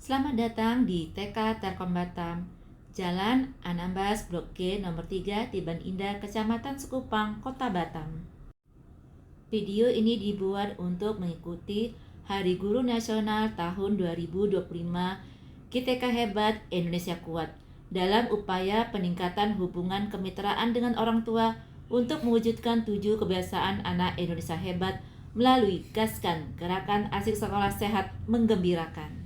Selamat datang di TK Telkom Batam, Jalan Anambas Blok G nomor 3 Tiban Indah, Kecamatan Sekupang, Kota Batam. Video ini dibuat untuk mengikuti Hari Guru Nasional tahun 2025 GTK Hebat Indonesia Kuat dalam upaya peningkatan hubungan kemitraan dengan orang tua untuk mewujudkan 7 kebiasaan anak Indonesia hebat melalui Gaskan Gerakan Asik Sekolah Sehat Menggembirakan.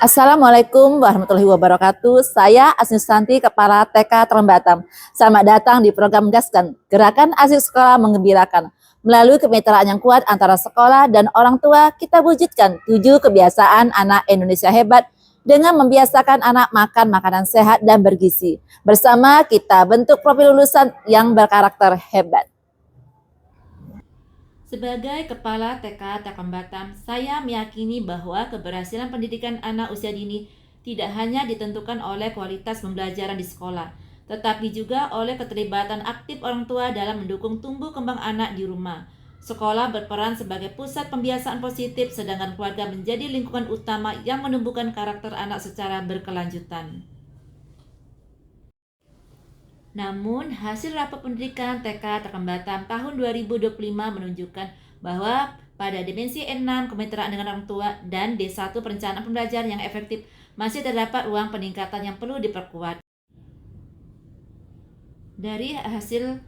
Assalamualaikum warahmatullahi wabarakatuh. Saya Asni Susanti, Kepala TK Telkom Batam. Selamat datang di program Gaskan, Gerakan Asik Sekolah Menggembirakan. Melalui kemitraan yang kuat antara sekolah dan orang tua, kita wujudkan 7 kebiasaan anak Indonesia hebat dengan membiasakan anak makan makanan sehat dan bergizi. Bersama kita bentuk profil lulusan yang berkarakter hebat. Sebagai Kepala TK Telkom Batam, saya meyakini bahwa keberhasilan pendidikan anak usia dini tidak hanya ditentukan oleh kualitas pembelajaran di sekolah, tetapi juga oleh keterlibatan aktif orang tua dalam mendukung tumbuh kembang anak di rumah. Sekolah berperan sebagai pusat pembiasaan positif, sedangkan keluarga menjadi lingkungan utama yang menumbuhkan karakter anak secara berkelanjutan. Namun, hasil rapat pendidikan TK Telkom Batam tahun 2025 menunjukkan bahwa pada dimensi 6 kemitraan dengan orang tua dan D1 perencanaan pembelajaran yang efektif masih terdapat ruang peningkatan yang perlu diperkuat. Dari hasil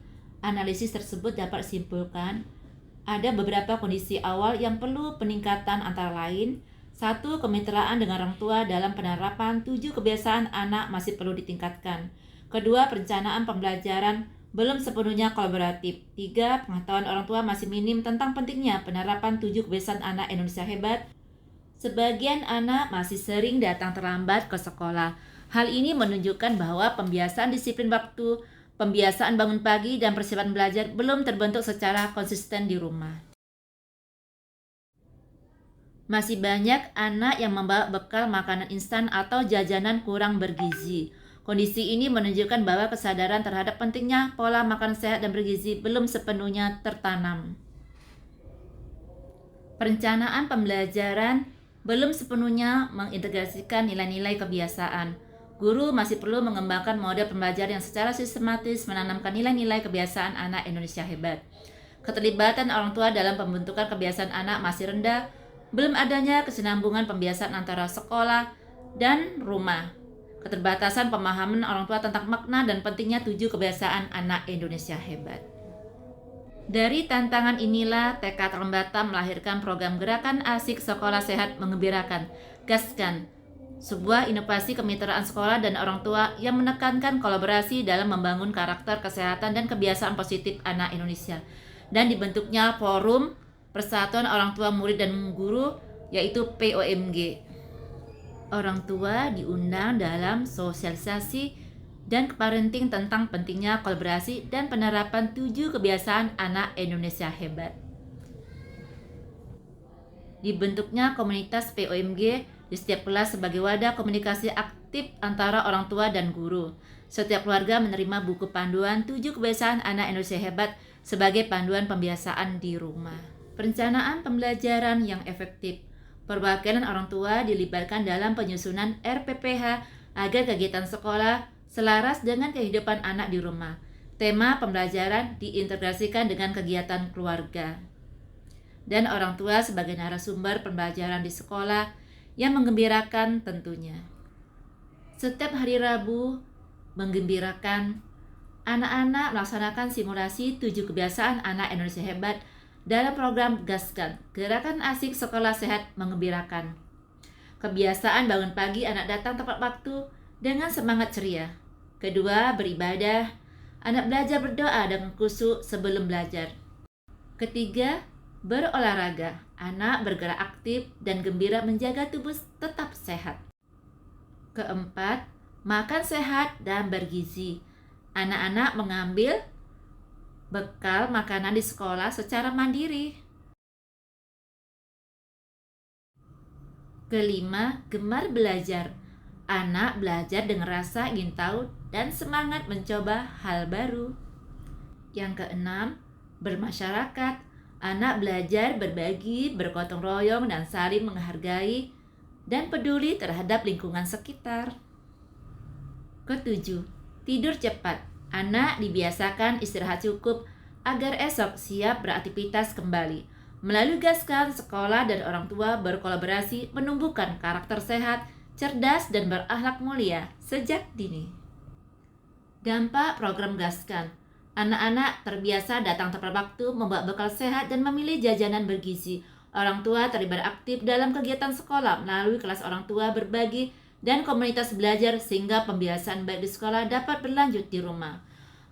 analisis tersebut dapat disimpulkan ada beberapa kondisi awal yang perlu peningkatan, antara lain: 1. Kemitraan dengan orang tua dalam penerapan 7 kebiasaan anak masih perlu ditingkatkan. Kedua, perencanaan pembelajaran belum sepenuhnya kolaboratif. 3. Pengetahuan orang tua masih minim tentang pentingnya penerapan 7 kebiasaan anak Indonesia hebat. Sebagian anak masih sering datang terlambat ke sekolah. Hal ini menunjukkan bahwa pembiasaan disiplin waktu, pembiasaan bangun pagi, dan persiapan belajar belum terbentuk secara konsisten di rumah. Masih banyak anak yang membawa bekal makanan instan atau jajanan kurang bergizi. Kondisi ini menunjukkan bahwa kesadaran terhadap pentingnya pola makan sehat dan bergizi belum sepenuhnya tertanam. Perencanaan pembelajaran belum sepenuhnya mengintegrasikan nilai-nilai kebiasaan. Guru masih perlu mengembangkan model pembelajaran yang secara sistematis menanamkan nilai-nilai kebiasaan anak Indonesia hebat. Keterlibatan orang tua dalam pembentukan kebiasaan anak masih rendah. Belum adanya kesinambungan pembiasaan antara sekolah dan rumah. Keterbatasan pemahaman orang tua tentang makna dan pentingnya 7 kebiasaan anak Indonesia hebat. Dari tantangan inilah TK Telkom Batam melahirkan program Gerakan Asik Sekolah Sehat Menggembirakan, Gaskan, sebuah inovasi kemitraan sekolah dan orang tua yang menekankan kolaborasi dalam membangun karakter, kesehatan, dan kebiasaan positif anak Indonesia. Dan dibentuknya Forum Persatuan Orang Tua Murid dan Guru, yaitu POMG. Orang tua diundang dalam sosialisasi dan parenting tentang pentingnya kolaborasi dan penerapan 7 kebiasaan anak Indonesia hebat. Dibentuknya komunitas POMG di setiap kelas sebagai wadah komunikasi aktif antara orang tua dan guru. Setiap keluarga menerima buku panduan 7 kebiasaan anak Indonesia hebat sebagai panduan pembiasaan di rumah. Perencanaan pembelajaran yang efektif. Perwakilan orang tua dilibatkan dalam penyusunan RPPH agar kegiatan sekolah selaras dengan kehidupan anak di rumah. Tema pembelajaran diintegrasikan dengan kegiatan keluarga. Dan orang tua sebagai narasumber pembelajaran di sekolah yang menggembirakan tentunya. Setiap hari Rabu menggembirakan, anak-anak melaksanakan simulasi 7 kebiasaan anak Indonesia hebat dalam program Gaskan, Gerakan Asik Sekolah Sehat Menggembirakan. Kebiasaan bangun pagi, anak datang tepat waktu dengan semangat ceria. Kedua, beribadah, anak belajar berdoa dengan khusyuk sebelum belajar. Ketiga, berolahraga, anak bergerak aktif dan gembira menjaga tubuh tetap sehat. Keempat, makan sehat dan bergizi. Anak-anak mengambil bekal makanan di sekolah secara mandiri. Kelima, gemar belajar. Anak belajar dengan rasa ingin tahu dan semangat mencoba hal baru. Yang keenam, bermasyarakat. Anak belajar berbagi, bergotong royong, dan saling menghargai dan peduli terhadap lingkungan sekitar. Ketujuh, tidur cepat. Anak dibiasakan istirahat cukup agar esok siap beraktivitas kembali. Melalui Gaskan, sekolah dan orang tua berkolaborasi menumbuhkan karakter sehat, cerdas, dan berakhlak mulia sejak dini. Dampak program Gaskan. Anak-anak terbiasa datang tepat waktu, membawa bekal sehat, dan memilih jajanan bergizi. Orang tua terlibat aktif dalam kegiatan sekolah melalui kelas orang tua berbagi dan komunitas belajar sehingga pembiasaan baik di sekolah dapat berlanjut di rumah.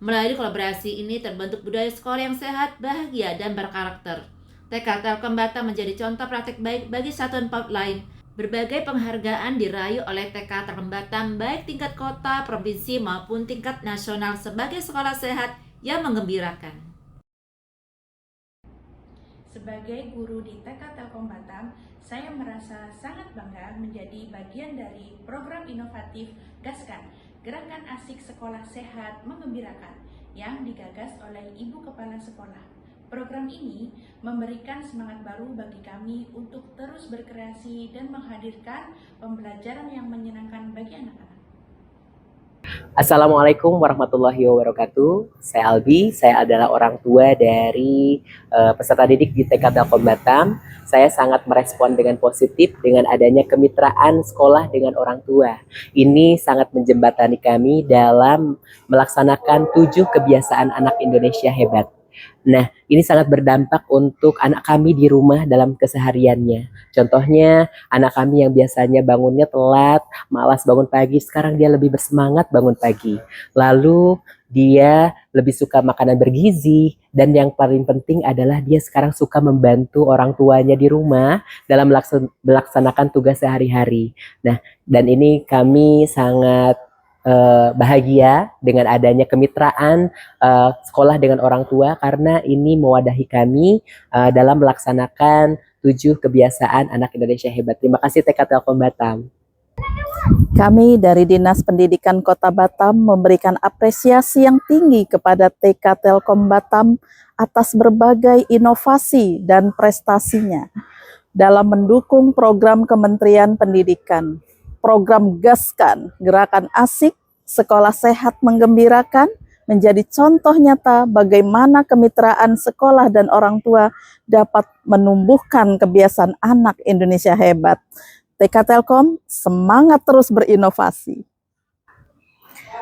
Melalui kolaborasi ini terbentuk budaya sekolah yang sehat, bahagia, dan berkarakter. TK Telkom Batam menjadi contoh praktik baik bagi satuan PAUD lain. Berbagai penghargaan diraih oleh TK Telkom Batam baik tingkat kota, provinsi maupun tingkat nasional sebagai sekolah sehat yang menggembirakan. Sebagai guru di TK Telkom Batam, saya merasa sangat bangga menjadi bagian dari program inovatif Gaskan, Gerakan Asik Sekolah Sehat Menggembirakan, yang digagas oleh Ibu Kepala Sekolah. Program ini memberikan semangat baru bagi kami untuk terus berkreasi dan menghadirkan pembelajaran yang menyenangkan bagi anak-anak. Assalamualaikum warahmatullahi wabarakatuh. Saya Albi, saya adalah orang tua dari peserta didik di TK Telkom Batam. Saya sangat merespon dengan positif dengan adanya kemitraan sekolah dengan orang tua. Ini sangat menjembatani kami dalam melaksanakan 7 kebiasaan anak Indonesia hebat. Nah, ini sangat berdampak untuk anak kami di rumah dalam kesehariannya. Contohnya, anak kami yang biasanya bangunnya telat, malas bangun pagi, sekarang dia lebih bersemangat bangun pagi. Lalu, dia lebih suka makanan bergizi, dan yang paling penting adalah dia sekarang suka membantu orang tuanya di rumah dalam melaksanakan tugas sehari-hari. Nah, dan ini kami sangat bahagia dengan adanya kemitraan sekolah dengan orang tua karena ini mewadahi kami dalam melaksanakan 7 kebiasaan anak Indonesia hebat. Terima kasih TK Telkom Batam. Kami dari Dinas Pendidikan Kota Batam memberikan apresiasi yang tinggi kepada TK Telkom Batam atas berbagai inovasi dan prestasinya dalam mendukung program Kementerian Pendidikan. Program Gaskan, Gerakan Asik Sekolah Sehat Menggembirakan, menjadi contoh nyata bagaimana kemitraan sekolah dan orang tua dapat menumbuhkan kebiasaan anak Indonesia hebat. TK Telkom semangat terus berinovasi.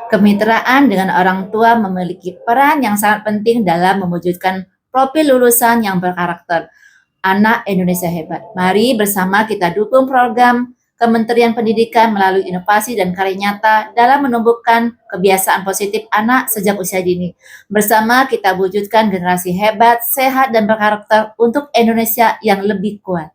Kemitraan dengan orang tua memiliki peran yang sangat penting dalam mewujudkan profil lulusan yang berkarakter. Anak Indonesia hebat. Mari bersama kita dukung program Kementerian Pendidikan melalui inovasi dan karya nyata dalam menumbuhkan kebiasaan positif anak sejak usia dini. Bersama kita wujudkan generasi hebat, sehat, dan berkarakter untuk Indonesia yang lebih kuat.